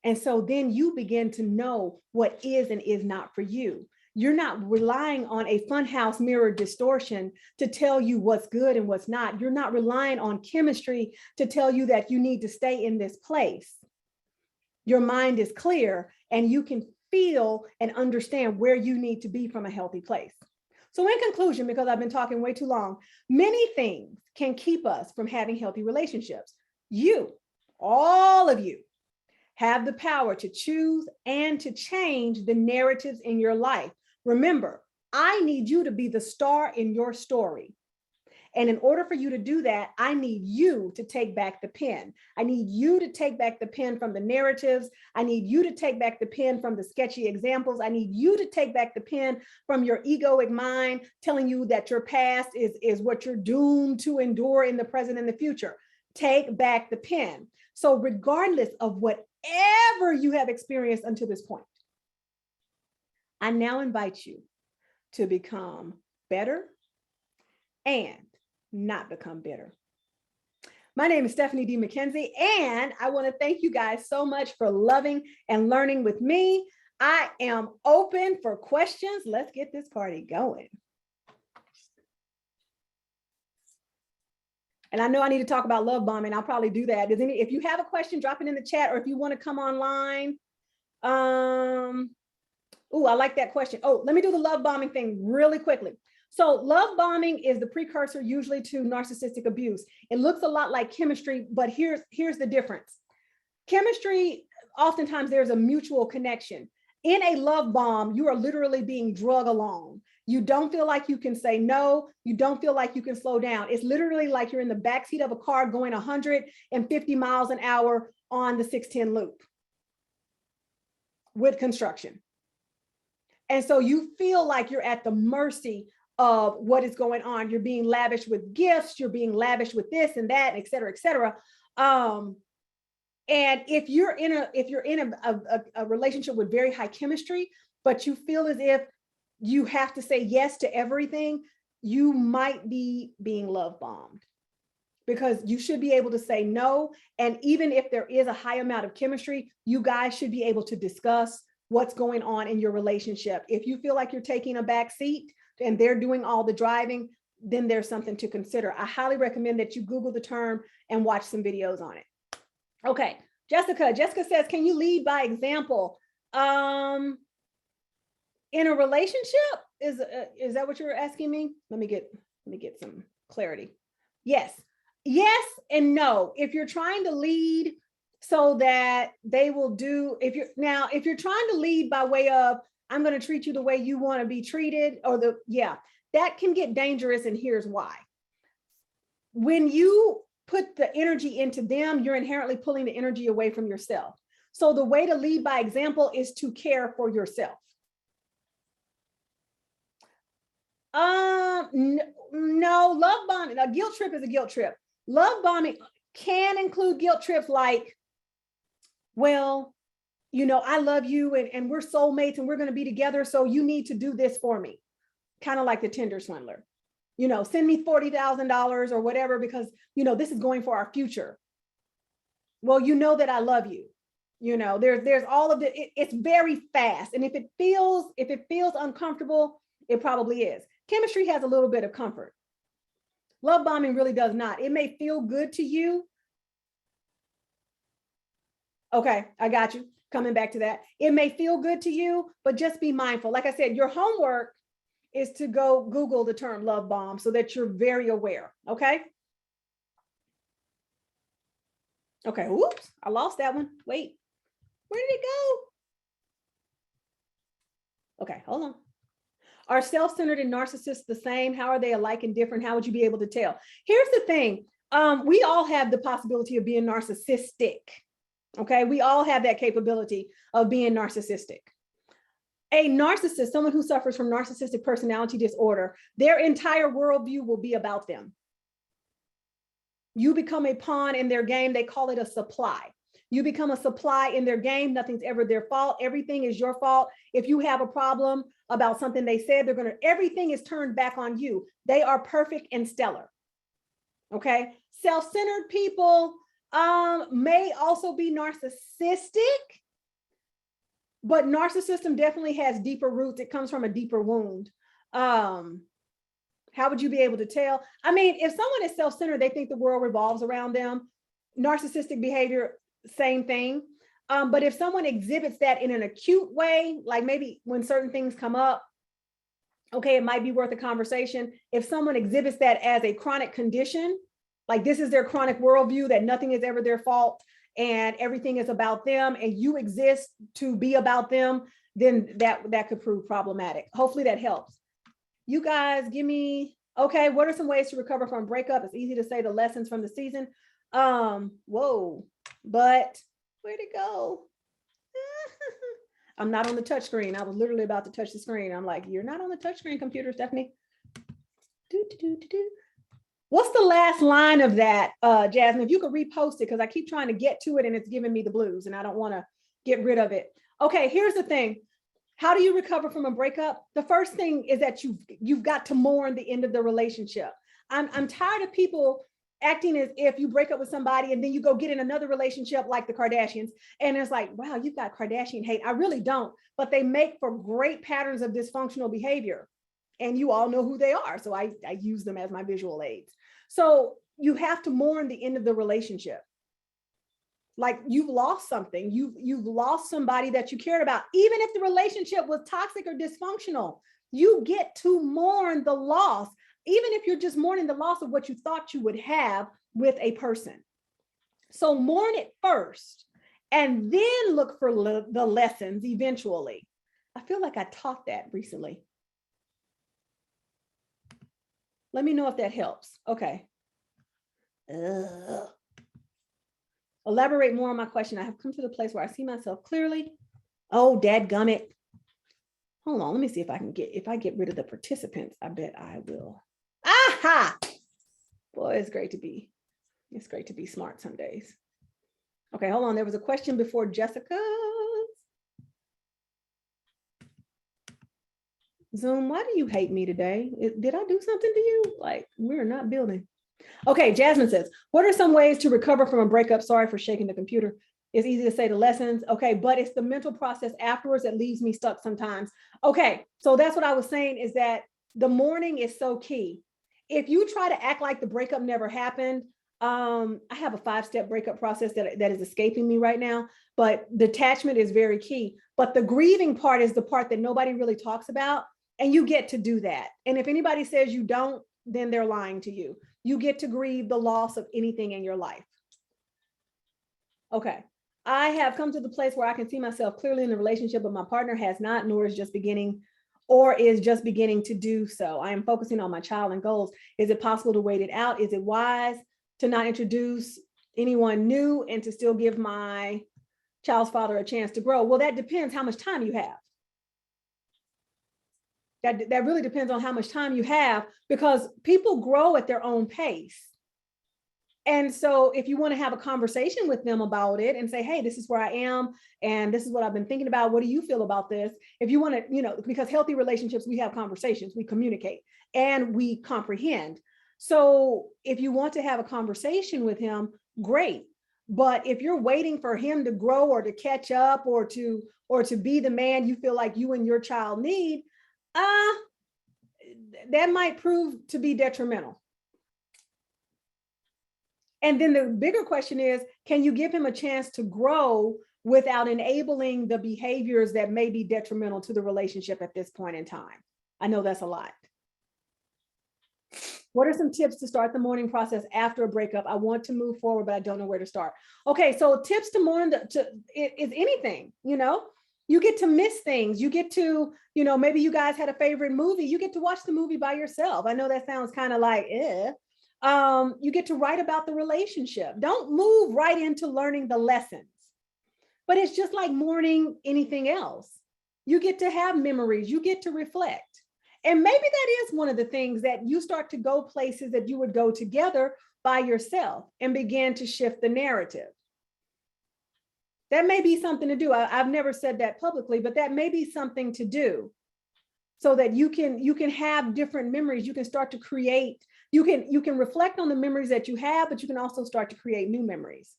And so then you begin to know what is and is not for you. You're not relying on a funhouse mirror distortion to tell you what's good and what's not. You're not relying on chemistry to tell you that you need to stay in this place. Your mind is clear and you can feel and understand where you need to be from a healthy place. So in conclusion, because I've been talking way too long, many things can keep us from having healthy relationships. You, all of you, have the power to choose and to change the narratives in your life. Remember, I need you to be the star in your story. And in order for you to do that, I need you to take back the pen. I need you to take back the pen from the narratives. I need you to take back the pen from the sketchy examples. I need you to take back the pen from your egoic mind telling you that your past is what you're doomed to endure in the present and the future. Take back the pen. So regardless of whatever you have experienced until this point, I now invite you to become better and not become bitter. My name is Stephanie D Mckenzie, and I want to thank you guys so much for loving and learning with me. I am open for questions. Let's get this party going. And I know I need to talk about love bombing. I'll probably do that. If you have a question, drop it in the chat, or if you want to come online. Oh, I like that question. Oh, let me do the love bombing thing really quickly. So love bombing is the precursor usually to narcissistic abuse. It looks a lot like chemistry, but here's the difference. Chemistry, oftentimes there's a mutual connection. In a love bomb, you are literally being drug along. You don't feel like you can say no. You don't feel like you can slow down. It's literally like you're in the backseat of a car going 150 miles an hour on the 610 loop with construction. And so you feel like you're at the mercy of what is going on. You're being lavish with gifts. You're being lavish with this and that, et cetera, et cetera. And if you're in a relationship with very high chemistry, but you feel as if you have to say yes to everything, you might be being love bombed, because you should be able to say no. And even if there is a high amount of chemistry, you guys should be able to discuss what's going on in your relationship. If you feel like you're taking a back seat and they're doing all the driving, then there's something to consider. I highly recommend that you Google the term and watch some videos on it. Okay, Jessica says, can you lead by example? In a relationship, is that what you're asking me? Let me get some clarity. Yes and no. If you're trying to lead so that they will do, if you're trying to lead by way of, I'm going to treat you the way you want to be treated, that can get dangerous. And here's why. When you put the energy into them, you're inherently pulling the energy away from yourself. So the way to lead by example is to care for yourself. No, love bombing, a guilt trip is a guilt trip. Love bombing can include guilt trips like, well, I love you and we're soulmates and we're going to be together, so you need to do this for me. Kind of like the Tinder swindler. Send me $40,000 or whatever, because, this is going for our future. Well, that I love you. There's all of it's very fast. And if it feels uncomfortable, it probably is. Chemistry has a little bit of comfort. Love bombing really does not. It may feel good to you. Okay, I got you. Coming back to that. It may feel good to you, but just be mindful. Like I said, your homework is to go Google the term love bomb so that you're very aware. Okay. Okay. Oops, I lost that one. Wait, where did it go? Okay, hold on. Are self-centered and narcissists the same? How are they alike and different? How would you be able to tell? Here's the thing. We all have the possibility of being narcissistic. Okay. We all have that capability of being narcissistic. A narcissist, someone who suffers from narcissistic personality disorder, their entire worldview will be about them. You become a pawn in their game. They call it a supply. You become a supply in their game. Nothing's ever their fault. Everything is your fault. If you have a problem about something they said, everything is turned back on you. They are perfect and stellar. Okay. Self-centered people may also be narcissistic, but narcissism definitely has deeper roots. It comes from a deeper wound. How would you be able to tell? I mean, if someone is self-centered, they think the world revolves around them. Narcissistic behavior, same thing. But if someone exhibits that in an acute way, like maybe when certain things come up, okay, it might be worth a conversation. If someone exhibits that as a chronic condition, like this is their chronic worldview, that nothing is ever their fault and everything is about them and you exist to be about them, then that could prove problematic. Hopefully that helps. You guys give me, Okay, what are some ways to recover from a breakup? It's easy to say the lessons from the season. Whoa, but where'd it go? I'm not on the touch screen. I was literally about to touch the screen. I'm like, you're not on the touch screen, computer, Stephanie. What's the last line of that, Jasmine? If you could repost it, because I keep trying to get to it and it's giving me the blues and I don't want to get rid of it. Okay, here's the thing. How do you recover from a breakup? The first thing is that you've got to mourn the end of the relationship. I'm tired of people acting as if you break up with somebody and then you go get in another relationship like the Kardashians. And it's like, wow, you've got Kardashian hate. I really don't, but they make for great patterns of dysfunctional behavior. And you all know who they are. So I use them as my visual aids. So you have to mourn the end of the relationship. Like you've lost something, you've lost somebody that you cared about. Even if the relationship was toxic or dysfunctional, you get to mourn the loss, even if you're just mourning the loss of what you thought you would have with a person. So mourn it first and then look for the lessons eventually. I feel like I taught that recently. Let me know if that helps. Okay. Elaborate more on my question. I have come to the place where I see myself clearly. Oh, dadgummit. Hold on. Let me see if I can if I get rid of the participants. I bet I will. Aha! Boy, it's great to be smart some days. Okay, hold on. There was a question before Jessica's. Zoom, why do you hate me today? Did I do something to you? Like, we're not building. Okay, Jasmine says, what are some ways to recover from a breakup? Sorry for shaking the computer. It's easy to say the lessons. Okay, but it's the mental process afterwards that leaves me stuck sometimes. Okay, so that's what I was saying, is that the mourning is so key. If you try to act like the breakup never happened, I have a 5-step breakup process that is escaping me right now, but detachment is very key. But the grieving part is the part that nobody really talks about, and you get to do that. And if anybody says you don't, then they're lying to you. You get to grieve the loss of anything in your life. Okay. I have come to the place where I can see myself clearly in the relationship, but my partner has not, nor is just beginning to do so. I am focusing on my child and goals. Is it possible to wait it out? Is it wise to not introduce anyone new and to still give my child's father a chance to grow? Well, that depends how much time you have. That really depends on how much time you have, because people grow at their own pace. And so if you want to have a conversation with them about it and say, hey, this is where I am, and this is what I've been thinking about. What do you feel about this? If you want to, because healthy relationships, we have conversations, we communicate, and we comprehend. So if you want to have a conversation with him, great. But if you're waiting for him to grow or to catch up or to be the man you feel like you and your child need, that might prove to be detrimental. And then the bigger question is, can you give him a chance to grow without enabling the behaviors that may be detrimental to the relationship at this point in time? I know that's a lot. What are some tips to start the mourning process after a breakup? I want to move forward, but I don't know where to start. Okay, so tips to mourn is anything, you get to miss things. You get to, maybe you guys had a favorite movie. You get to watch the movie by yourself. I know that sounds kind of like, you get to write about the relationship. Don't move right into learning the lessons, but it's just like mourning anything else. You get to have memories. You get to reflect. And maybe that is one of the things that you start to go places that you would go together by yourself and begin to shift the narrative. That may be something to do. I've never said that publicly, but that may be something to do so that you can have different memories. You can start to create, you can reflect on the memories that you have, but you can also start to create new memories.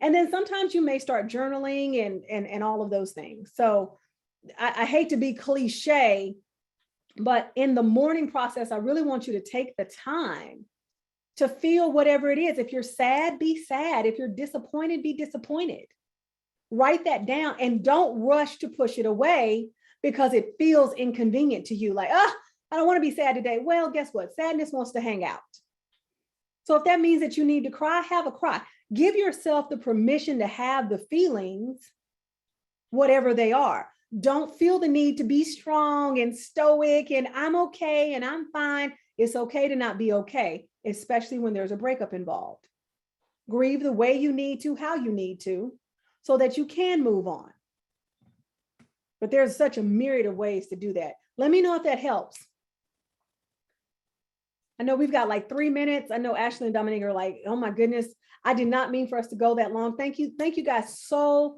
And then sometimes you may start journaling and all of those things. So I hate to be cliche, but in the mourning process, I really want you to take the time to feel whatever it is. If you're sad, be sad. If you're disappointed, be disappointed. Write that down and don't rush to push it away because it feels inconvenient to you. Like, I don't want to be sad today. Well, guess what? Sadness wants to hang out. So if that means that you need to cry, have a cry. Give yourself the permission to have the feelings, whatever they are. Don't feel the need to be strong and stoic and I'm okay and I'm fine. It's okay to not be okay, especially when there's a breakup involved. Grieve the way you need to, how you need to, so that you can move on. But there's such a myriad of ways to do that. Let me know if that helps. I know we've got like 3 minutes. I know Ashley and Dominique are like, oh my goodness, I did not mean for us to go that long. Thank you guys so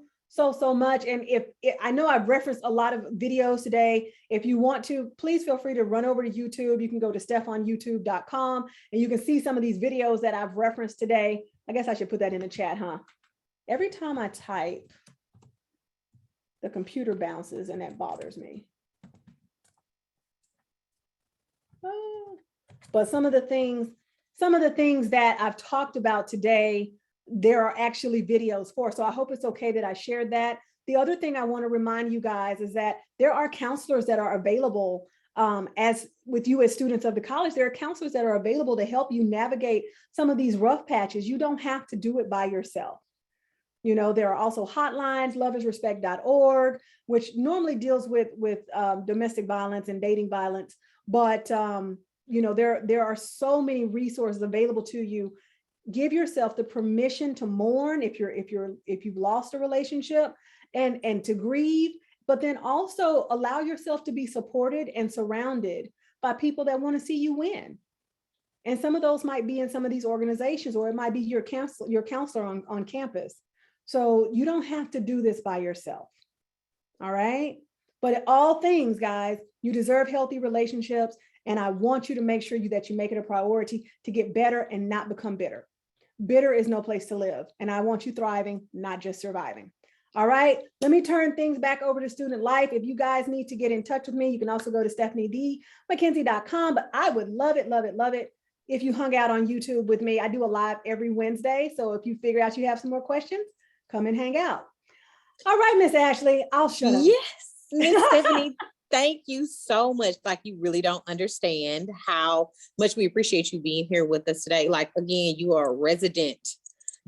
much. And if I know I've referenced a lot of videos today, if you want to, please feel free to run over to YouTube. You can go to stephonyoutube.com and you can see some of these videos that I've referenced today. I guess I should put that in the chat, huh? Every time I type, the computer bounces and that bothers me. But some of the things that I've talked about today, there are actually videos for. So I hope it's okay that I shared that. The other thing I want to remind you guys is that there are counselors that are available as with you as students of the college. There are counselors that are available to help you navigate some of these rough patches. You don't have to do it by yourself. You know, there are also hotlines, loveisrespect.org, which normally deals with domestic violence and dating violence. But you know, there are so many resources available to you. Give yourself the permission to mourn if you've lost a relationship and to grieve, but then also allow yourself to be supported and surrounded by people that want to see you win. And some of those might be in some of these organizations, or it might be your counselor on campus. So you don't have to do this by yourself. All right. But all things, guys, you deserve healthy relationships. And I want you to make sure that you make it a priority to get better and not become bitter. Bitter is no place to live. And I want you thriving, not just surviving. All right. Let me turn things back over to Student Life. If you guys need to get in touch with me, you can also go to stephaniedmckenzie.com. But I would love it if you hung out on YouTube with me. I do a live every Wednesday. So if you figure out you have some more questions, come and hang out. All right, Miss Ashley, I'll shut up. Yes, Miss Stephanie. Thank you so much. Like, you really don't understand how much we appreciate you being here with us today. Like, again, you are a resident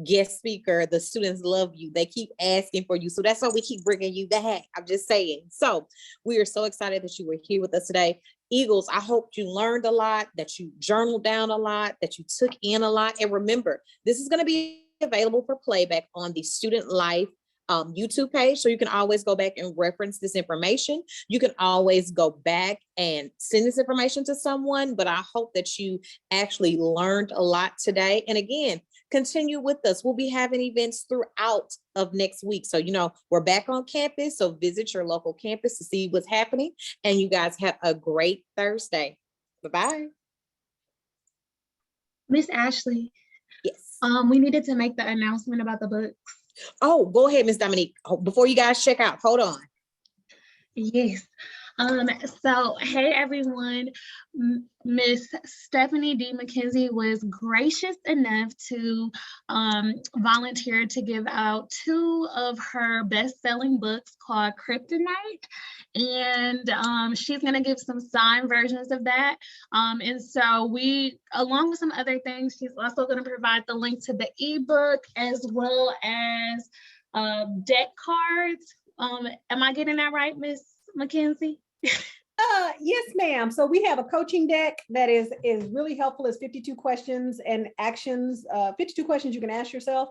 guest speaker. The students love you. They keep asking for you. So that's why we keep bringing you back. I'm just saying. So we are so excited that you were here with us today. Eagles, I hope you learned a lot, that you journaled down a lot, that you took in a lot. And remember, this is going to be available for playback on the Student Life YouTube page. So you can always go back and reference this information. You can always go back and send this information to someone, but I hope that you actually learned a lot today. And again, continue with us. We'll be having events throughout of next week. So, you know, we're back on campus. So visit your local campus to see what's happening. And you guys have a great Thursday. Bye-bye. Miss Ashley. Yes. We needed to make the announcement about the books. Oh, go ahead, Miss Dominique. Before you guys check out, hold on. Yes. So, hey, everyone. Miss Stephanie D Mckenzie was gracious enough to volunteer to give out 2 of her best-selling books called Kryptonite. And she's going to give some signed versions of that. And so we, along with some other things, she's also going to provide the link to the ebook as well as deck cards. Am I getting that right, Miss Mckenzie? Yes, ma'am. So we have a coaching deck that is really helpful. It's 52 questions and actions, 52 questions you can ask yourself.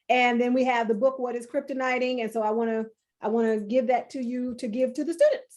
And then we have the book, What is Kryptoniting? And so I want to give that to you to give to the students.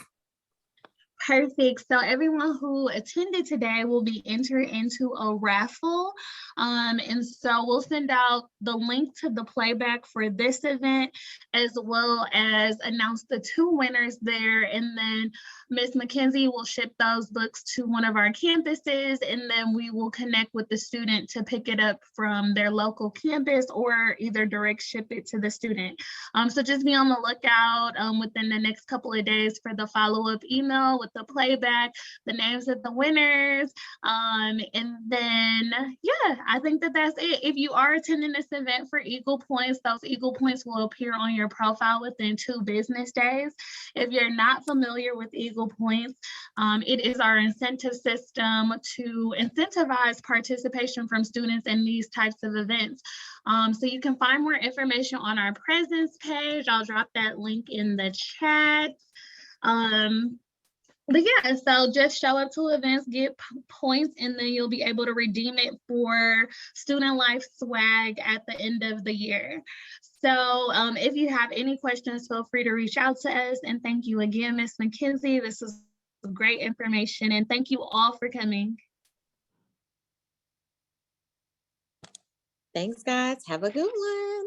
Perfect. So everyone who attended today will be entered into a raffle. And so we'll send out the link to the playback for this event, as well as announce the 2 winners there. And then Ms. McKenzie will ship those books to one of our campuses, and then we will connect with the student to pick it up from their local campus or either direct ship it to the student. So just be on the lookout within the next couple of days for the follow-up email with the playback, the names of the winners. And then, yeah, I think that's it. If you are attending this event for Eagle Points, those Eagle Points will appear on your profile within 2 business days. If you're not familiar with Eagle Points, it is our incentive system to incentivize participation from students in these types of events. So you can find more information on our presence page. I'll drop that link in the chat. But yeah, so just show up to events, get points, and then you'll be able to redeem it for student life swag at the end of the year. So if you have any questions, feel free to reach out to us. And thank you again, Ms. McKenzie. This was great information. And thank you all for coming. Thanks, guys. Have a good one.